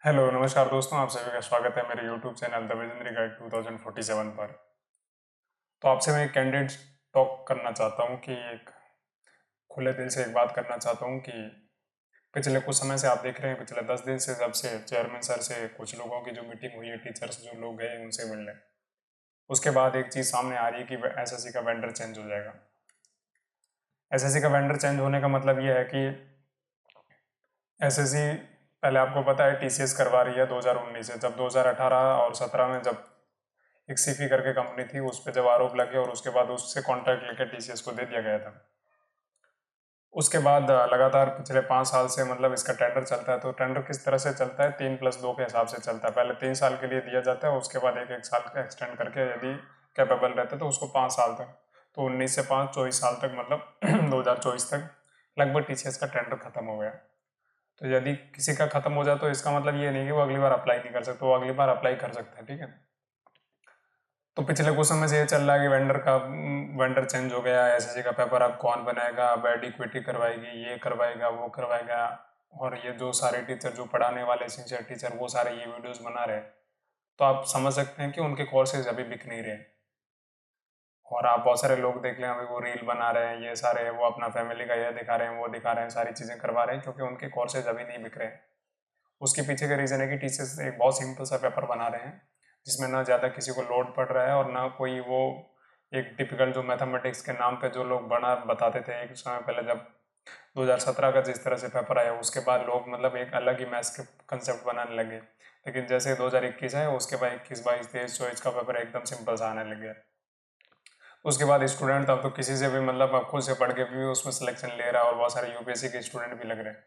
Hello नमस्कार दोस्तों, आप सभी का स्वागत है मेरे YouTube channel the visionary guide 2047 पर। तो आपसे मैं एक कैंडिडेट टॉक करना चाहता हूँ कि एक खुले दिल से एक बात करना चाहता हूँ कि पिछले कुछ समय से आप देख रहे हैं, पिछले 10 दिन से जब से चेयरमैन सर से कुछ लोगों की जो मीटिंग हुई है, टीचर्स जो लोग गए उनसे मिलने, उसके बाद एक चीज़ सामने आ रही है कि एसएससी का वेंडर चेंज हो जाएगा। एसएससी का वेंडर चेंज होने का मतलब ये है कि एसएससी पहले आपको पता है टीसीएस करवा रही है 2019 से, जब 2018 और 17 में जब एक सीफी करके कंपनी थी उस पर जब आरोप लगे और उसके बाद उससे कॉन्ट्रैक्ट लेके टीसीएस को दे दिया गया था। उसके बाद लगातार पिछले 5 साल से मतलब इसका टेंडर चलता है। तो टेंडर किस तरह से चलता है, 3+2 के हिसाब से चलता है। पहले 3 साल के लिए दिया जाता है, उसके बाद एक एक साल का एक्सटेंड करके यदि कैपेबल रहते तो उसको 5 साल तक, तो 19 से 5 24 साल तक मतलब 2024 तक लगभग टीसीएस का टेंडर खत्म हो गया। तो यदि किसी का खत्म हो जाए तो इसका मतलब ये नहीं कि वो अगली बार अप्लाई नहीं कर सकता, वो अगली बार अप्लाई कर सकता है, ठीक है। तो पिछले कुछ समय से ये चल रहा है कि वेंडर चेंज हो गया, एसएससी का पेपर अब कौन बनाएगा, अब एडिक्विटी करवाएगी, ये करवाएगा, वो करवाएगा। और ये जो सारे टीचर जो पढ़ाने वाले सिंसियर टीचर वो सारे ये वीडियोस बना रहे हैं, तो आप समझ सकते हैं कि उनके कोर्सेज अभी बिक नहीं रहे। और आप बहुत सारे लोग देख लें, अभी वो रील बना रहे हैं, ये सारे वो अपना फैमिली का ये दिखा रहे हैं, वो दिखा रहे हैं, सारी चीज़ें करवा रहे हैं क्योंकि उनके कोर्सेज अभी नहीं बिक रहे हैं। उसके पीछे का रीज़न है कि टीचर्स एक बहुत सिंपल सा पेपर बना रहे हैं जिसमें ना ज़्यादा किसी को लोड पड़ रहा है और ना कोई वो एक टिपिकल जो मैथमेटिक्स के नाम पे जो लोग बना बताते थे एक समय पहले, जब 2017 का जिस तरह से पेपर आया उसके बाद लोग मतलब एक अलग ही मैथ्स के कंसेप्ट बनाने लगे। लेकिन जैसे 2021 है उसके बाद 21 22 23 24 का पेपर एकदम सिंपल सा आने लग गया। उसके बाद स्टूडेंट अब तो किसी से भी मतलब अब खुद से पढ़ के भी उसमें सिलेक्शन ले रहा है और बहुत सारे यूपीएससी के स्टूडेंट भी लग रहे हैं।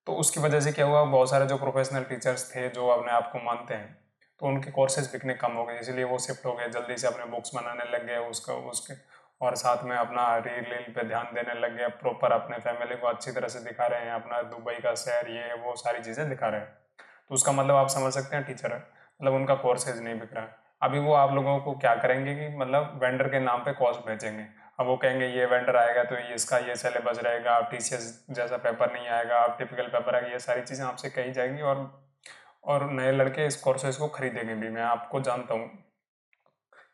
तो उसकी वजह से क्या हुआ, बहुत सारे जो प्रोफेशनल टीचर्स थे जो अपने आप को मानते हैं, तो उनके कोर्सेज बिकने कम हो गए, इसीलिए वो शिफ्ट हो गए, जल्दी से अपने बुक्स बनाने लग गए उसका उसके, और साथ में अपना रील रील पे ध्यान देने लग गए, प्रॉपर अपने फैमिली को अच्छी तरह से दिखा रहे हैं, अपना दुबई का शहर ये वो सारी चीज़ें दिखा रहे हैं। तो उसका मतलब आप समझ सकते हैं टीचर मतलब उनका कोर्सेज नहीं बिक रहा। अभी वो आप लोगों को क्या करेंगे कि मतलब वेंडर के नाम पे कोर्स बेचेंगे। अब वो कहेंगे ये वेंडर आएगा तो ये इसका ये सिलेबस रहेगा, आप टीसीएस जैसा पेपर नहीं आएगा, आप टिपिकल पेपर आएगा, ये सारी चीज़ें आपसे कही जाएंगी। और नए लड़के इस कोर्सेज को खरीदेंगे भी, मैं आपको जानता हूँ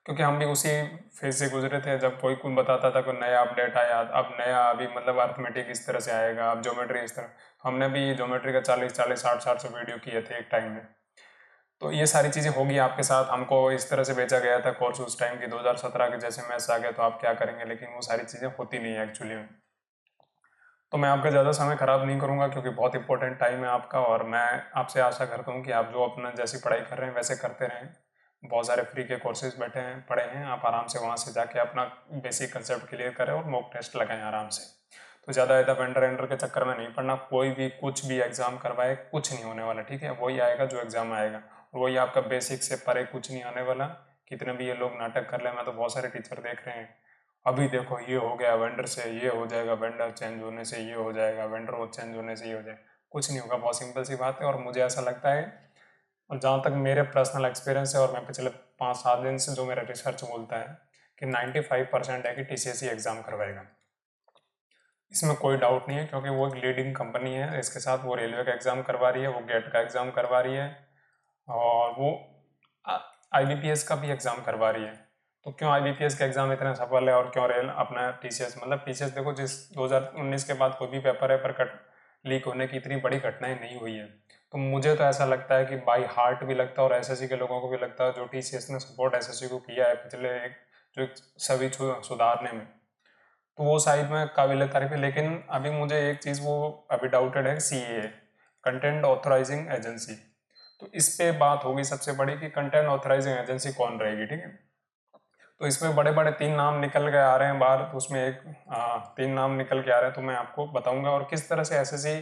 क्योंकि हम भी उसी फेज से गुजरे थे जब कोई कुछ बताता था, कोई नया अपडेट आया, अब नया अभी मतलब अर्थमेटिक इस तरह से आएगा, अब ज्योमेट्री इस तरह। हमने भी ज्योमेट्री का 40 40 60 60 से वीडियो किए थे एक टाइम में। तो ये सारी चीज़ें होगी आपके साथ, हमको इस तरह से बेचा गया था कोर्स उस टाइम की 2017 के जैसे मैथ्स आ गया तो आप क्या करेंगे, लेकिन वो सारी चीज़ें होती नहीं है एक्चुअली में। तो मैं आपका ज़्यादा समय ख़राब नहीं करूँगा क्योंकि बहुत इंपॉर्टेंट टाइम है आपका, और मैं आपसे आशा करता हूँ कि आप जो अपना जैसी पढ़ाई कर रहे हैं वैसे करते रहें। बहुत सारे फ्री के कोर्सेज बैठे हैं पड़े हैं, आप आराम से वहाँ से जाके अपना बेसिक कंसेप्ट क्लियर करें और मॉक टेस्ट लगाएं आराम से। तो ज़्यादा ज़्यादा वेंडर वेंडर के चक्कर में नहीं पड़ना, कोई भी कुछ भी एग्ज़ाम करवाए कुछ नहीं होने वाला, ठीक है। वही आएगा जो एग्ज़ाम आएगा, और वही आपका बेसिक से परे कुछ नहीं आने वाला। कितने भी ये लोग नाटक कर ले, मैं तो बहुत सारे टीचर देख रहे हैं, अभी देखो ये हो गया वेंडर से ये हो जाएगा, वेंडर चेंज होने से ये हो जाएगा, वेंडर वो चेंज होने से ये हो जाएगा। कुछ नहीं होगा, बहुत सिंपल सी बात है। और मुझे ऐसा लगता है, और जहाँ तक मेरे पर्सनल एक्सपीरियंस है और मैं पिछले 5 7 दिन से जो मेरा रिसर्च बोलता है कि 95% है कि टीसीएस ही एग्ज़ाम करवाएगा। इसमें कोई डाउट नहीं है क्योंकि वो एक लीडिंग कंपनी है, इसके साथ वो रेलवे का एग्ज़ाम करवा रही है, वो गेट का एग्ज़ाम करवा रही है, और वो आईबीपीएस का भी एग्ज़ाम करवा रही है। तो क्यों आईबीपीएस का एग्ज़ाम इतना सफल है और क्यों रेल अपना टीसीएस, मतलब टीसीएस देखो जिस 2019 के बाद कोई भी पेपर है पर कट लीक होने की इतनी बड़ी घटनाएं नहीं हुई है। तो मुझे तो ऐसा लगता है कि बाई हार्ट भी लगता है और एसएससी के लोगों को भी लगता है, जो टीसीएस ने सपोर्ट एसएससी को किया है पिछले एक जो सभी सुधारने में, तो वो साइड में काबिल तारीफ है। लेकिन अभी मुझे एक चीज़ वो अभी डाउटेड है, सीए कंटेंट ऑथराइजिंग एजेंसी। तो इस पे बात होगी सबसे बड़ी कि कंटेंट ऑथराइजिंग एजेंसी कौन रहेगी, ठीक है। तो इसमें बड़े बड़े 3 नाम निकल के आ रहे हैं बाहर, तो उसमें एक 3 नाम निकल के आ रहे हैं, तो मैं आपको बताऊंगा और किस तरह से एसएससी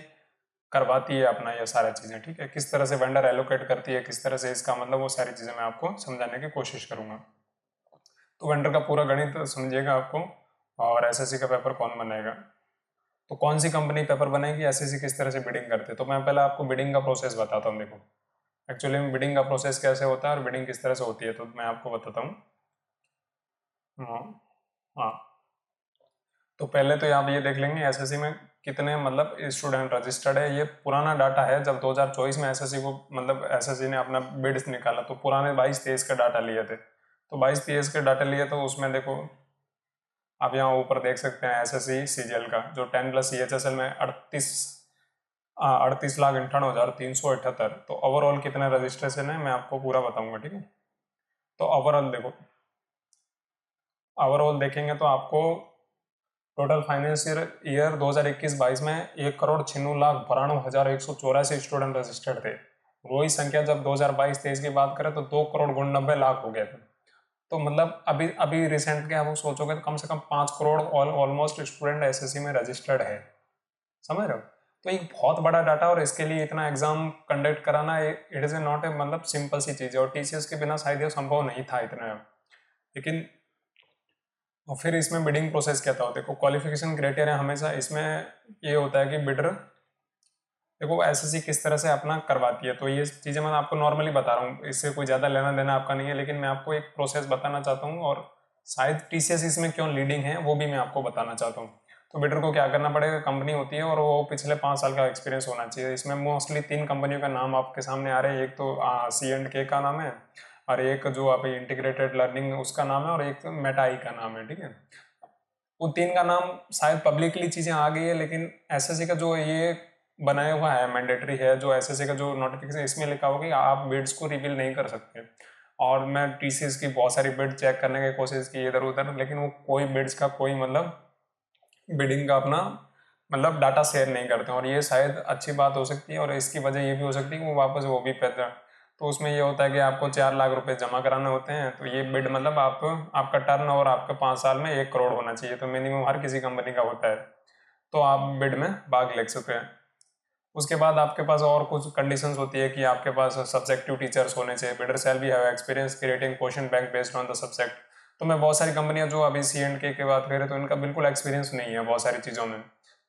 करवाती है अपना ये सारी चीज़ें, ठीक है, किस तरह से वेंडर एलोकेट करती है, किस तरह से इसका मतलब वो सारी चीज़ें मैं आपको समझाने की कोशिश करूंगा। तो वेंडर का पूरा गणित समझिएगा आपको, और एसएससी का पेपर कौन बनेगा, तो कौन सी कंपनी पेपर बनाएगी, एसएससी किस तरह से बिडिंग करते हैं। तो मैं पहले आपको बिडिंग का प्रोसेस बताता हूँ। देखो एक्चुअली में बिडिंग का प्रोसेस कैसे होता है और बिडिंग किस तरह से होती है, तो मैं आपको बताता हूँ। हाँ हाँ। तो पहले तो आप ये देख लेंगे एसएससी में कितने मतलब स्टूडेंट रजिस्टर्ड है, ये पुराना डाटा है। जब 2024 में एसएससी को मतलब एसएससी ने अपना बिड्स निकाला तो पुराने 22-23 के डाटा लिए थे। तो 22-23 के डाटा लिए तो उसमें देखो आप यहाँ ऊपर देख सकते हैं एसएससी सीजीएल का जो 10+ CHSL में 38,98,378। तो ओवरऑल कितने रजिस्ट्रेशन है मैं आपको पूरा बताऊंगा, ठीक है। तो ओवरऑल देखो, ओवरऑल देखेंगे तो आपको टोटल फाइनेंशियल ईयर 2021-22 में 1,96,92,184 स्टूडेंट रजिस्टर्ड थे। वही संख्या जब 2022-23 की बात करें तो 2,90,00,000 हो गए थे। तो मतलब अभी अभी रिसेंट के आप सोचोगे तो कम से कम 5 करोड़ ऑलमोस्ट स्टूडेंट एसएससी में रजिस्टर्ड है, समझ रहे हो। तो एक बहुत बड़ा डाटा और इसके लिए इतना एग्जाम कंडक्ट कराना इट इज़ नॉट ए मतलब सिंपल सी चीज़ है, और टीसीएस के बिना शायद ये संभव नहीं था इतना। लेकिन और फिर इसमें बिडिंग प्रोसेस क्या था, देखो क्वालिफिकेशन क्राइटेरिया हमेशा इसमें ये होता है कि बिडर देखो एसएससी किस तरह से अपना करवाती है। तो ये चीज़ें मैं आपको नॉर्मली बता रहा हूँ, इससे कोई ज़्यादा लेना देना आपका नहीं है, लेकिन मैं आपको एक प्रोसेस बताना चाहता हूँ और शायद टीसीएस इसमें क्यों लीडिंग है वो भी मैं आपको बताना चाहता हूँ। तो बिडर को क्या करना पड़ेगा, कंपनी होती है और वो पिछले 5 साल का एक्सपीरियंस होना चाहिए। इसमें मोस्टली 3 कंपनियों का नाम आपके सामने आ रहे हैं, एक तो C&K का नाम है, और एक जो आप इंटीग्रेटेड लर्निंग उसका नाम है, और एक मेटा का नाम है, ठीक है। उन 3 का नाम शायद पब्लिकली चीज़ें आ गई है, लेकिन एसएससी का जो ये बनाया हुआ है मैंडेटरी है, जो एसएससी का जो नोटिफिकेशन इसमें लिखा होगा कि आप बिड्स को रिवील नहीं कर सकते। और मैं टीसीएस की बहुत सारी बिड चेक करने की कोशिश की इधर उधर, लेकिन वो कोई बिड्स का कोई मतलब बिडिंग का अपना मतलब डाटा शेयर नहीं करते हैं, और ये शायद अच्छी बात हो सकती है। और इसकी वजह ये भी हो सकती है कि वो वापस वो भी पैसा, तो उसमें ये होता है कि आपको 4 लाख रुपए जमा कराने होते हैं। तो ये बिड मतलब आपका टर्न ओवर आपका 5 साल में 1 करोड़ होना चाहिए, तो मिनिमम हर किसी कंपनी का होता है। तो आप बिड में भाग ले सकते हैं। उसके बाद आपके पास और कुछ कंडीशंस होती है कि आपके पास सब्जेक्टिव टीचर्स होने चाहिए। Bidder shall be have experience creating question bank based on the subject. तो मैं बहुत सारी कंपनियां जो अभी C&K की बात करें तो इनका बिल्कुल एक्सपीरियंस नहीं है बहुत सारी चीज़ों में,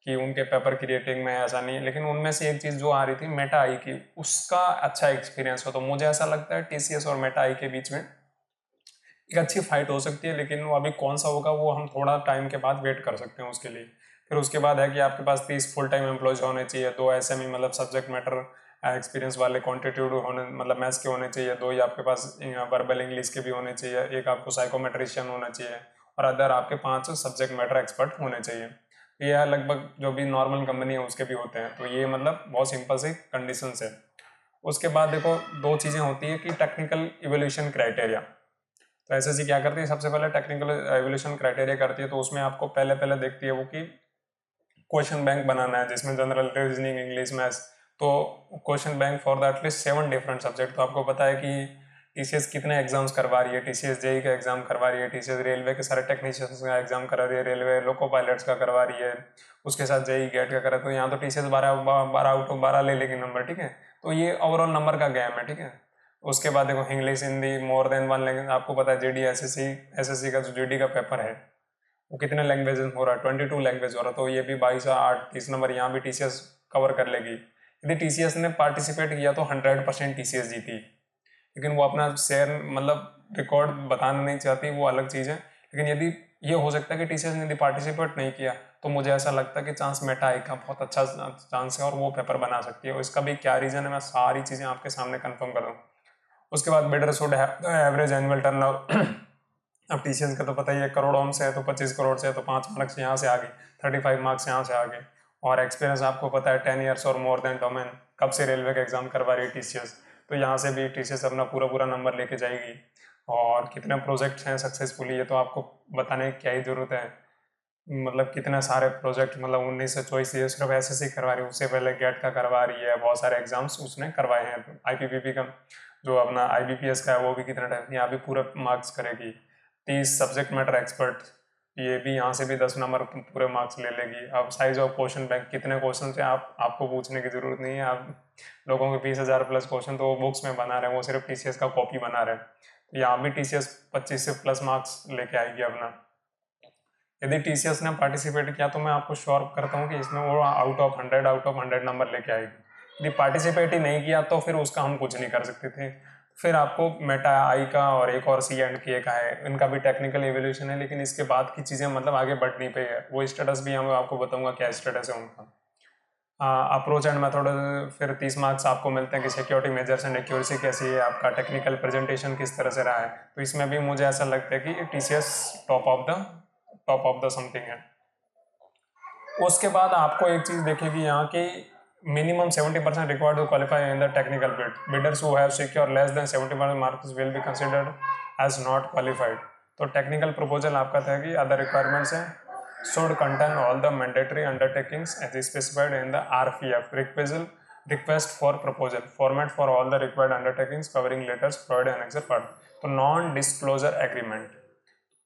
कि उनके पेपर क्रिएटिंग में ऐसा नहीं है। लेकिन उनमें से एक चीज़ जो आ रही थी मेटा आई की, उसका अच्छा एक्सपीरियंस हो। तो मुझे ऐसा लगता है टीसीएस और मेटा आई के बीच में एक अच्छी फाइट हो सकती है, लेकिन वो अभी कौन सा होगा वो हम थोड़ा टाइम के बाद वेट कर सकते हैं उसके लिए। फिर उसके बाद है कि आपके पास 30 फुल टाइम एम्प्लॉयज होने चाहिए, 2 SME मतलब सब्जेक्ट मैटर एक्सपीरियंस वाले क्वान्टिट्यूड होने मतलब मैथ्स के होने चाहिए, 2 ही आपके पास वर्बल इंग्लिश के भी होने चाहिए, एक आपको साइकोमेट्रिशियन होना चाहिए, और अदर आपके 5 सब्जेक्ट मैटर एक्सपर्ट होने चाहिए। ये लगभग जो भी नॉर्मल कंपनी है उसके भी होते हैं। तो ये मतलब बहुत सिंपल सी कंडीशंस है। उसके बाद देखो 2 चीज़ें होती है कि टेक्निकल इवोल्यूशन क्राइटेरिया। तो एसएससी क्या करती है, सबसे पहले टेक्निकल एवोल्यूशन क्राइटेरिया करती है। तो उसमें आपको पहले पहले देखती है वो कि क्वेश्चन बैंक बनाना है जिसमें जनरल रीजनिंग इंग्लिश मैथ्स। तो question bank for the at least 7 different subject. तो आपको पता है कि टीसीएस कितने एग्जाम्स करवा रही है, टीसीएस जेई का एग्जाम करवा रही है, टीसीएस रेलवे के सारे टेक्नीशियंस का एग्जाम करा रही है, रेलवे लोको पायलट्स का करवा रही है, उसके साथ जेई गेट का करा। तो यहाँ तो टीसीएस 12 आउट ऑफ 12 ले लेगी नंबर, ठीक है। तो ये ओवरऑल नंबर का गेम है, ठीक है। उसके बाद देखो English Hindi more than 1 language. आपको पता है जीडी एसएससी का जो जीडी का पेपर है वो कितने लैंग्वेज हो रहा है, 22 लैंग्वेज हो रहा है। तो ये भी 22 8 30 नंबर यहाँ भी टीसीएस कवर कर लेगी। यदि टीसीएस ने पार्टिसिपेट किया तो 100% टीसीएस जीती, लेकिन वो अपना शेयर मतलब रिकॉर्ड बताना नहीं चाहती, वो अलग चीज़ है। लेकिन यदि ये हो सकता है कि टीसीएस ने यदि पार्टिसिपेट नहीं किया तो मुझे ऐसा लगता है कि चांस मेटा आई का बहुत अच्छा चांस है और वो पेपर बना सकती है। और इसका भी क्या रीज़न है मैं सारी चीज़ें आपके सामने कन्फर्म कर दूँ। उसके बाद bidder should have average annual turnover. अब टीसीएस का तो पता ही है, करोड़ों से है तो 25 करोड़ से है तो 5 मार्क्स यहाँ से आ गए, 35 मार्क्स यहाँ से आ गए। और एक्सपीरियंस आपको पता है 10 ईयर्स और मोर देन डोमेन। कब से रेलवे का एग्जाम करवा रही है टीसीएस, तो यहाँ से भी टीसीएस अपना पूरा पूरा नंबर लेके जाएगी। और कितने प्रोजेक्ट्स हैं सक्सेसफुली ये तो आपको बताने की क्या ही जरूरत है। मतलब कितने सारे प्रोजेक्ट मतलब 19 से 24 ये सिर्फ एसएससी करवा रही है, उससे पहले गेट का करवा रही है, बहुत सारे एग्जाम्स उसने करवाए हैं। आईपीपीबी का जो अपना आईबीपीएस का है वो भी कितना टाइम यहाँ भी पूरे मार्क्स करेगी। 30 सब्जेक्ट मैटर एक्सपर्ट, ये भी यहाँ से भी 10 नंबर पूरे मार्क्स ले लेगी। अब साइज ऑफ क्वेश्चन बैंक कितने क्वेश्चन से आपको पूछने की जरूरत नहीं है। आप लोगों के 20,000 प्लस क्वेश्चन तो वो बुक्स में बना रहे हैं, वो सिर्फ टीसीएस का कॉपी बना रहे हैं। तो यहाँ भी टीसीएस 25 से प्लस मार्क्स लेके आएगी अपना। यदि टीसीएस ने पार्टिसिपेट किया तो मैं आपको श्योर करता हूँ कि इसमें वो आउट ऑफ 100 नंबर लेके आएगी। यदि पार्टिसिपेट ही नहीं किया तो फिर उसका हम कुछ नहीं कर सकते थे। फिर आपको मेटा आई का और एक और सी एंड के का है, इनका भी टेक्निकल एवोल्यूशन है, लेकिन इसके बाद की चीज़ें मतलब आगे बढ़ नहीं पाई है। वो स्टेटस भी हम आपको बताऊंगा क्या स्टेटस है उनका। अप्रोच एंड मेथड फिर 30 मार्क्स आपको मिलते हैं कि सिक्योरिटी मेजर्स एंड एक्यूरेसी कैसी है, आपका टेक्निकल प्रेजेंटेशन किस तरह से रहा है। तो इसमें भी मुझे ऐसा लगता है कि TCS top of the something है। उसके बाद आपको एक चीज़ देखेगी यहाँ की minimum 70% required to qualify in the technical bid, bidders who have secure less than 70% marks will be considered as not qualified. तो टेक्निकल प्रपोजल आपका था कि अदर रिक्वायरमेंट्स हैं should contain all the mandatory undertakings as specified in the RFF request for proposal format for all the required undertakings covering letters provided annexer part। तो non disclosure agreement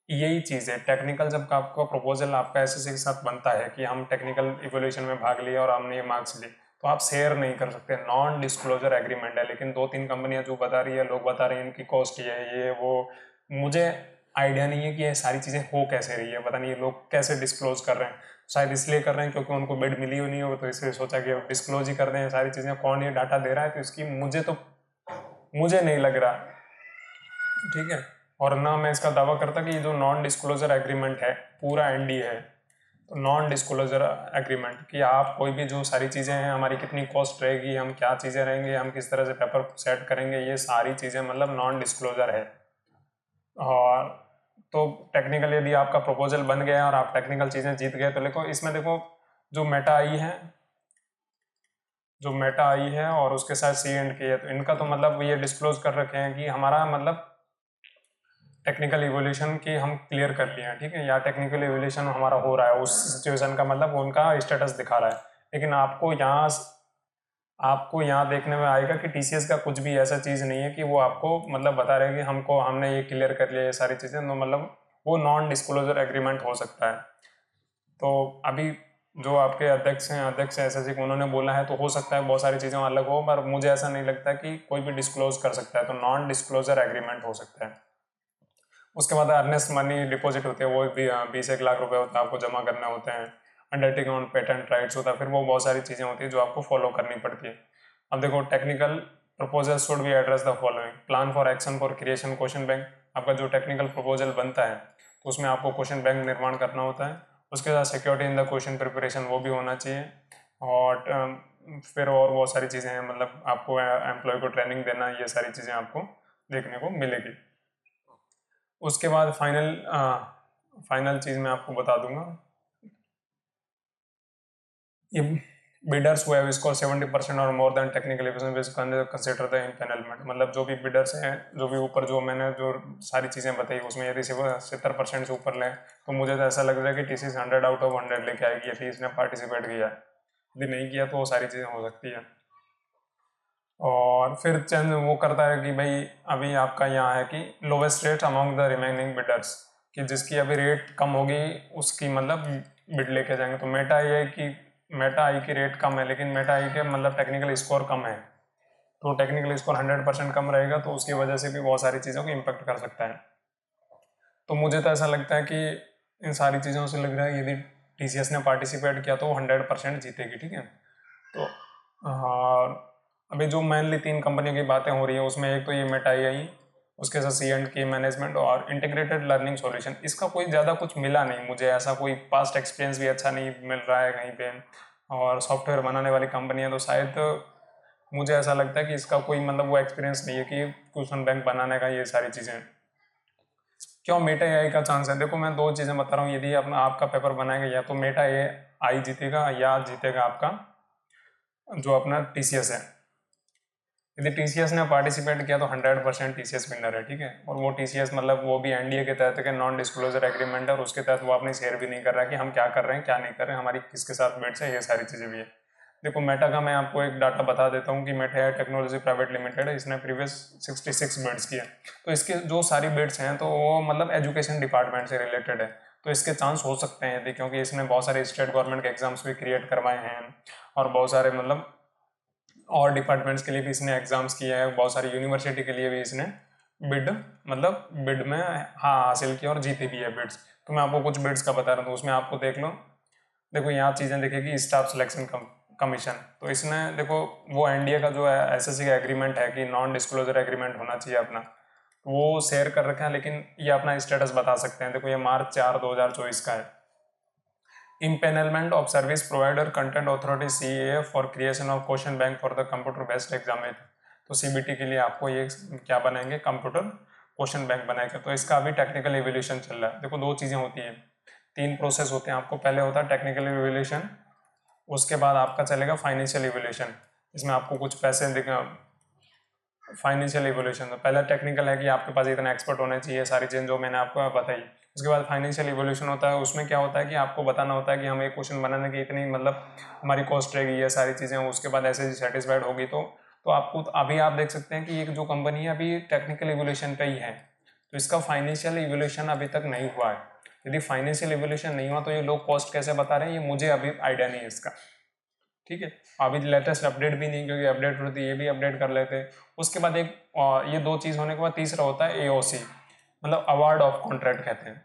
यही चीज़ है। Technical जब आपका proposal आपका SSC के साथ बनता है कि हम टेक्निकल इवोल्यूशन में भाग लिए और हमने ये मार्क्स लिए, तो आप शेयर नहीं कर सकते, नॉन डिस्क्लोजर एग्रीमेंट है। लेकिन 2-3 कंपनियां जो बता रही है, लोग बता रहे हैं इनकी कॉस्ट ये है ये वो, मुझे आइडिया नहीं है कि ये सारी चीज़ें हो कैसे रही है, पता नहीं ये लोग कैसे डिस्क्लोज कर रहे हैं। शायद इसलिए कर रहे हैं क्योंकि उनको बिड मिली हुई नहीं हो, तो इसलिए सोचा कि अब डिस्क्लोज ही कर दें सारी चीज़ें। कौन ये डाटा दे रहा है तो इसकी मुझे नहीं लग रहा, ठीक है। और ना मैं इसका दावा करता कि ये जो नॉन डिस्क्लोजर एग्रीमेंट है पूरा एनडी है। तो नॉन डिस्क्लोजर एग्रीमेंट कि आप कोई भी जो सारी चीज़ें हैं, हमारी कितनी कॉस्ट रहेगी, हम क्या चीज़ें रहेंगे, हम किस तरह से पेपर सेट करेंगे, ये सारी चीज़ें मतलब नॉन डिस्क्लोजर है। और तो टेक्निकल यदि आपका प्रपोजल बन गया और आप टेक्निकल चीज़ें जीत गए, तो देखो इसमें देखो जो मेटा आई है और उसके साथ सी एंड के है, तो इनका तो मतलब ये डिस्क्लोज कर रखे हैं कि हमारा मतलब टेक्निकल इवोल्यूशन की हम क्लियर कर लिए हैं, ठीक है, या टेक्निकल इवोल्यूशन हमारा हो रहा है, उस सिचुएशन का मतलब उनका स्टेटस दिखा रहा है। लेकिन आपको यहाँ देखने में आएगा कि TCS का कुछ भी ऐसा चीज़ नहीं है कि वो आपको मतलब बता रहे हैं कि हमने ये क्लियर कर लिया ये सारी चीज़ें, तो मतलब वो नॉन डिस्क्लोजर एग्रीमेंट हो सकता है। तो अभी जो आपके अध्यक्ष SSC को उन्होंने बोला है, तो हो सकता है बहुत सारी चीज़ें अलग हो, पर मुझे ऐसा नहीं लगता कि कोई भी डिस्क्लोज कर सकता है, तो नॉन डिस्क्लोजर एग्रीमेंट हो सकता है। उसके बाद अर्नेस्ट मनी डिपॉजिट होते हैं, वो भी 20-1 लाख रुपए होता है, आपको जमा करना होते हैं। अंडरटेकिंग ऑन पेटेंट राइट्स होता है, फिर वो बहुत सारी चीज़ें होती है जो आपको फॉलो करनी पड़ती है। अब देखो technical proposal should be address the following, plan for action for creation question bank. आपका जो टेक्निकल प्रपोजल बनता है तो उसमें आपको क्वेश्चन बैंक निर्माण करना होता है। उसके साथ security in the question preparation वो भी होना चाहिए। और फिर और बहुत सारी चीज़ें हैं, मतलब आपको एम्प्लॉय को ट्रेनिंग देना, ये सारी चीज़ें आपको देखने को मिलेगी। उसके बाद फाइनल चीज़ मैं आपको बता दूंगा, ये बिडर्स हुए इसको 70% और more than technical consider the इम्पेनलमेंट। मतलब जो भी बिडर्स हैं, जो भी ऊपर जो मैंने जो सारी चीज़ें बताई उसमें यदि 70% से ऊपर लें, तो मुझे तो ऐसा लग रहा है कि TCS 100 आउट ऑफ 100 लेके आएगी यदि इसने पार्टिसिपेट किया। यदि नहीं किया तो वो सारी चीज़ें हो सकती है। और फिर चंद वो करता है कि भाई अभी आपका यहाँ है कि lowest rate among the remaining bidders, कि जिसकी अभी रेट कम होगी उसकी मतलब बिड लेके जाएंगे। तो मेटा ये है कि मेटा आई की रेट कम है, लेकिन मेटा आई के मतलब टेक्निकल स्कोर कम है, तो टेक्निकल स्कोर 100% कम रहेगा, तो उसकी वजह से भी बहुत सारी चीज़ों को इम्पेक्ट कर सकता है। तो मुझे तो ऐसा लगता है कि इन सारी चीज़ों से लग रहा है यदि TCS ने पार्टिसिपेट किया तो वो 100% जीतेगी, ठीक है। तो हाँ, अभी जो मेनली 3 कंपनियों की बातें हो रही है उसमें एक तो ये मेटा आई, उसके साथ C&K मैनेजमेंट और इंटीग्रेटेड लर्निंग सॉल्यूशन। इसका कोई ज़्यादा कुछ मिला नहीं मुझे, ऐसा कोई पास्ट एक्सपीरियंस भी अच्छा नहीं मिल रहा है कहीं पे, और सॉफ्टवेयर बनाने वाली कंपनी है, तो शायद मुझे ऐसा लगता है कि इसका कोई मतलब वो एक्सपीरियंस नहीं है कि क्वेश्चन बैंक बनाने का, ये सारी चीज़ें। क्यों मेटा AI का चांस है? देखो मैं 2 चीज़ें बता रहा हूँ, यदि अपना आपका पेपर बनाएगा या तो मेटा AI जीतेगा या जीतेगा आपका जो अपना TCS है। यदि TCS ने पार्टिसिपेट किया तो 100% TCS विनर है, ठीक है। और वो TCS मतलब वो भी NDA के तहत के नॉन डिस्क्लोजर एग्रीमेंट है, और उसके तहत वो अपनी शेयर भी नहीं कर रहा है कि हम क्या कर रहे हैं क्या नहीं कर रहे हैं, हमारी किसके साथ बिड्स है, ये सारी चीज़ें भी है। देखो मेटा का मैं आपको एक डाटा बता देता हूँ कि मेटा टेक्नोलॉजी प्राइवेट लिमिटेड है, इसने प्रीवियस 66 बिड्स किए। तो इसके जो सारी बिड्स हैं तो वो मतलब एजुकेशन डिपार्टमेंट से रिलेटेड है, तो इसके चांस हो सकते हैं यदि, क्योंकि इसने बहुत सारे स्टेट गवर्नमेंट के एग्जाम्स भी क्रिएट करवाए हैं, और बहुत सारे मतलब और डिपार्टमेंट्स के लिए भी इसने एग्जाम्स किए हैं, बहुत सारी यूनिवर्सिटी के लिए भी इसने बिड में हाँ हासिल किया और जीती भी है बिड्स। तो मैं आपको कुछ बिड्स का बता रहा हूँ, उसमें आपको देख लो। देखो यहाँ चीज़ें देखेगी, स्टाफ सिलेक्शन कमीशन। तो इसमें देखो वो एनडीए का जो है एसएससी का एग्रीमेंट है कि नॉन डिस्क्लोजर एग्रीमेंट होना चाहिए अपना, वो शेयर कर रखा है, लेकिन ये अपना स्टेटस बता सकते हैं। देखो ये मार्च 4 2024 का है। इम्पेनलमेंट of service provider content authority CAA for creation of question bank for the computer based examination. तो CBT के लिए आपको ये क्या बनाएंगे, कंप्यूटर क्वेश्चन बैंक बनाएंगे। तो इसका अभी टेक्निकल इवैल्यूएशन चल रहा है। देखो दो चीज़ें होती हैं, 3 प्रोसेस होते हैं आपको। पहले होता है टेक्निकल इवैल्यूएशन, उसके बाद आपका चलेगा फाइनेंशियल इवैल्यूएशन। इसमें आपको कुछ पैसे देगा। फाइनेंशियल इवोल्यूशन तो पहला टेक्निकल है कि आपके पास इतना एक्सपर्ट होना चाहिए, सारी चीज़ें जो मैंने आपको बताई। उसके बाद फाइनेंशियल इवोल्यूशन होता है, उसमें क्या होता है कि आपको बताना होता है कि हम एक क्वेश्चन बनाने की इतनी मतलब हमारी कॉस्ट रहेगी, ये सारी चीज़ें। उसके बाद ऐसे ही सेटिस्फाइड होगी तो आपको अभी आप देख सकते हैं कि एक जो कंपनी है अभी टेक्निकल इवोल्यूशन पे ही है, तो इसका फाइनेंशियल इवोल्यूशन अभी तक नहीं हुआ है। यदि फाइनेंशियल इवोल्यूशन नहीं हुआ तो ये लोग कॉस्ट कैसे बता रहे हैं, ये मुझे अभी आइडिया नहीं है इसका। ठीक है, अभी लेटेस्ट अपडेट भी नहीं, क्योंकि अपडेट होती है ये भी अपडेट कर लेते हैं। उसके बाद एक ये दो चीज़ होने के बाद तीसरा होता है AOC, मतलब अवार्ड ऑफ कॉन्ट्रैक्ट कहते हैं।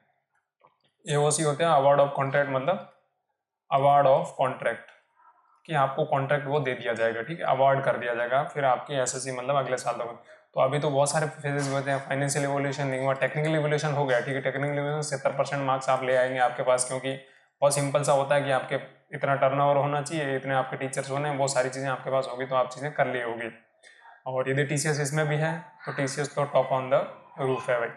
AOC होते हैं अवार्ड ऑफ कॉन्ट्रैक्ट, मतलब अवार्ड ऑफ कॉन्ट्रैक्ट कि आपको कॉन्ट्रैक्ट वो दे दिया जाएगा, ठीक है, अवार्ड कर दिया जाएगा फिर आपकी एसएससी मतलब अगले साल तक। तो अभी तो बहुत सारे फेजेस होते हैं, फाइनेंशियल इवोल्यूशन नहीं हुआ, टेक्निकल इवोल्यूशन हो गया, ठीक है। टेक्निकल इवोल्यूशन 70% मार्क्स आप ले आएंगे आपके पास, क्योंकि बहुत सिंपल सा होता है कि आपके इतना टर्नओवर होना चाहिए, इतने आपके टीचर्स होने, वो सारी चीज़ें आपके पास होगी तो आप चीज़ें कर ली होगी। और यदि TCS इसमें भी है तो TCS तो टॉप ऑन द रूफ है भाई।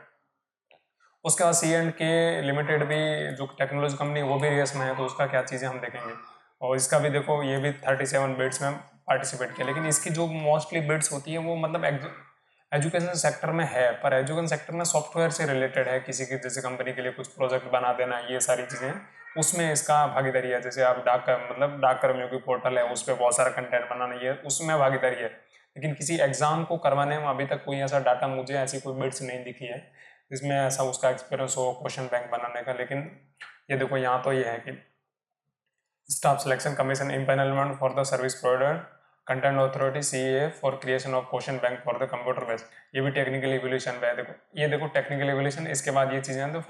उसके बाद C&K लिमिटेड भी जो टेक्नोलॉजी कंपनी वो भी रेस में है, तो उसका क्या चीज़ें हम देखेंगे। और इसका भी देखो ये भी 37 बिड्स में पार्टिसिपेट किया, लेकिन इसकी जो मोस्टली बिड्स होती है वो मतलब एजुकेशन सेक्टर में है, पर एजुकेशन सेक्टर में सॉफ्टवेयर से रिलेटेड है, किसी की जैसे कंपनी के लिए कुछ प्रोजेक्ट बना देना, ये सारी चीज़ें उसमें इसका भागीदारी है। जैसे आप डाक कर्मियों की पोर्टल है, उस पर बहुत सारा कंटेंट बनाना, ये उसमें भागीदारी है। लेकिन किसी एग्जाम को करवाने में अभी तक कोई ऐसा डाटा, मुझे ऐसी कोई बिड्स नहीं दिखी है जिसमें ऐसा उसका एक्सपीरियंस हो क्वेश्चन बैंक बनाने का। लेकिन ये देखो यहाँ तो ये है कि staff selection commission इम्पेनलमेंट for the service provider content authority CAA for creation of question bank for the computer based, ये भी टेक्निकल इवोल्यूशन पे है। देखो ये देखो टेक्निकल इवोल्यूशन, इसके बाद ये चीज़ें हैं तो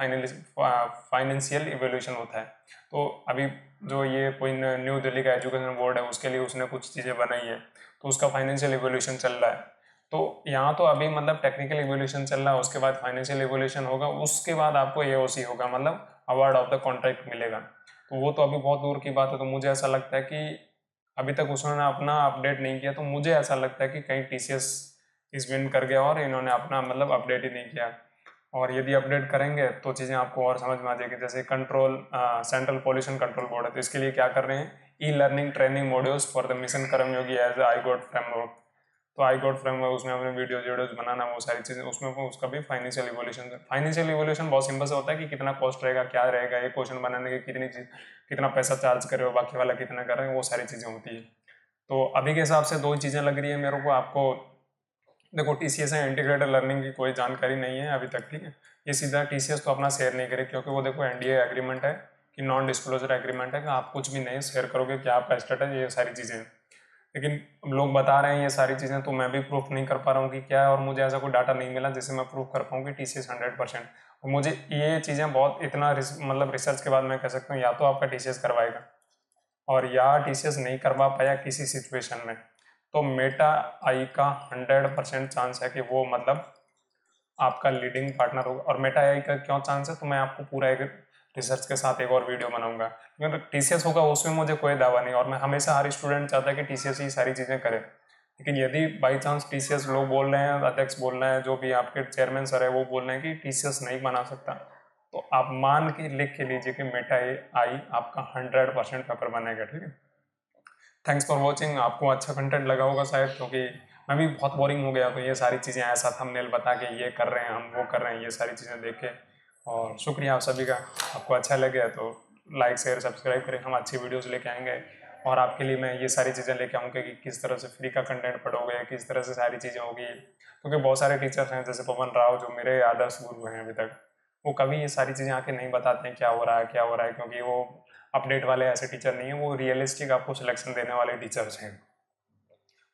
फाइनेंशियल इवोल्यूशन होता है। तो अभी जो ये कोई न्यू दिल्ली का एजुकेशन बोर्ड है उसके लिए उसने कुछ चीज़ें बनाई है, तो उसका फाइनेंशियल इवोल्यूशन चल रहा है। तो यहाँ तो अभी मतलब टेक्निकल इवोल्यूशन चल रहा है, उसके बाद फाइनेंशियल इवोल्यूशन होगा, उसके बाद आपको AOC होगा, मतलब अवार्ड ऑफ द कॉन्ट्रैक्ट मिलेगा। तो वो तो अभी बहुत दूर की बात है। तो मुझे ऐसा लगता है कि अभी तक उसने अपना अपडेट नहीं किया, तो मुझे ऐसा लगता है कि कहीं TCS इस विन कर गया और इन्होंने अपना मतलब अपडेट ही नहीं किया। और यदि अपडेट करेंगे तो चीज़ें आपको और समझ में आ जाएगी। जैसे सेंट्रल पॉल्यूशन कंट्रोल बोर्ड है, तो इसके लिए क्या कर रहे हैं, e learning training modules for the mission Karmayogi as I got framework. तो आई गॉट फ्रेमवर्क उसमें अपने वीडियोज बनाना, वो सारी चीज़ें उसमें उसका भी फाइनेंशियल इवोल्यूशन बहुत सिंपल से होता है कि कितना कॉस्ट रहेगा, क्या रहेगा, ये क्वेश्चन बनाने के कितना पैसा चार्ज करे हो, बाकी वाला कितना कर रहे हैं, वो सारी चीज़ें होती है। तो अभी के हिसाब से दो ही चीज़ें लग रही है मेरे को। आपको देखो TCS है, इंटीग्रेटेड लर्निंग की कोई जानकारी नहीं है अभी तक, ठीक है। ये सीधा TCS तो अपना शेयर नहीं करे, क्योंकि वो देखो NDA एग्रीमेंट है कि नॉन डिस्क्लोजर एग्रीमेंट है कि आप कुछ भी नहीं शेयर करोगे, क्या आपका स्टेटस, ये सारी चीज़ें। लेकिन लोग बता रहे हैं ये सारी चीज़ें, तो मैं भी प्रूफ नहीं कर पा रहा हूँ कि क्या है, और मुझे ऐसा कोई डाटा नहीं मिला जिससे मैं प्रूफ कर पाऊँ कि TCS 100%। और मुझे ये चीज़ें बहुत इतना मतलब रिसर्च के बाद मैं कह सकता हूँ या तो आपका TCS करवाएगा, और या TCS नहीं करवा पाया किसी सिचुएशन में, तो मेटा आई का 100% चांस है कि वो मतलब आपका लीडिंग पार्टनर होगा। और मेटा आई का क्यों चांस है, तो मैं आपको पूरा एक रिसर्च के साथ एक और वीडियो बनाऊंगा। क्योंकि TCS होगा उसमें मुझे कोई दावा नहीं, और मैं हमेशा हर स्टूडेंट चाहता है कि TCS ही सारी चीज़ें करे। लेकिन यदि बाई चांस TCS लोग बोल रहे हैं, अध्यक्ष बोल रहे हैं, जो भी आपके चेयरमैन सर है वो बोल रहे हैं कि TCS नहीं बना सकता, तो आप मान के लिख के लीजिए कि मेटा आई आपका 100% पेपर बनेगा, ठीक है। Thanks for watching. आपको अच्छा कंटेंट लगा होगा शायद, क्योंकि मैं भी बहुत बोरिंग हो गया, तो ये सारी चीज़ें ऐसा थंबनेल बता के ये कर रहे हैं हम, वो कर रहे हैं, ये सारी चीज़ें देख के। और शुक्रिया आप सभी का। आपको अच्छा लगे तो लाइक शेयर सब्सक्राइब करें, हम अच्छी वीडियोस लेके आएंगे। और आपके लिए मैं ये सारी चीज़ें लेके आऊँगा कि किस तरह से फ्री का कंटेंट पढ़ोगे, किस तरह से सारी चीज़ें होगी। क्योंकि बहुत सारे टीचर्स हैं जैसे पवन राव, जो मेरे आदर्श गुरु हैं अभी तक, वो कभी ये सारी चीज़ें आके नहीं बताते हैं क्या हो रहा है क्या हो रहा है, क्योंकि वो अपडेट वाले ऐसे टीचर नहीं है, वो रियलिस्टिक आपको सिलेक्शन देने वाले टीचर्स हैं।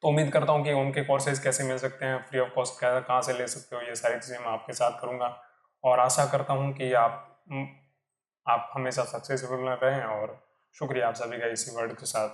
तो उम्मीद करता हूँ कि उनके कोर्सेज कैसे मिल सकते हैं, फ्री ऑफ कॉस्ट कहाँ से ले सकते हो, ये सारी चीज़ें मैं आपके साथ करूँगा। और आशा करता हूँ कि आप हमेशा सक्सेसफुल रहें। और शुक्रिया आप सभी का इसी वर्ड के साथ।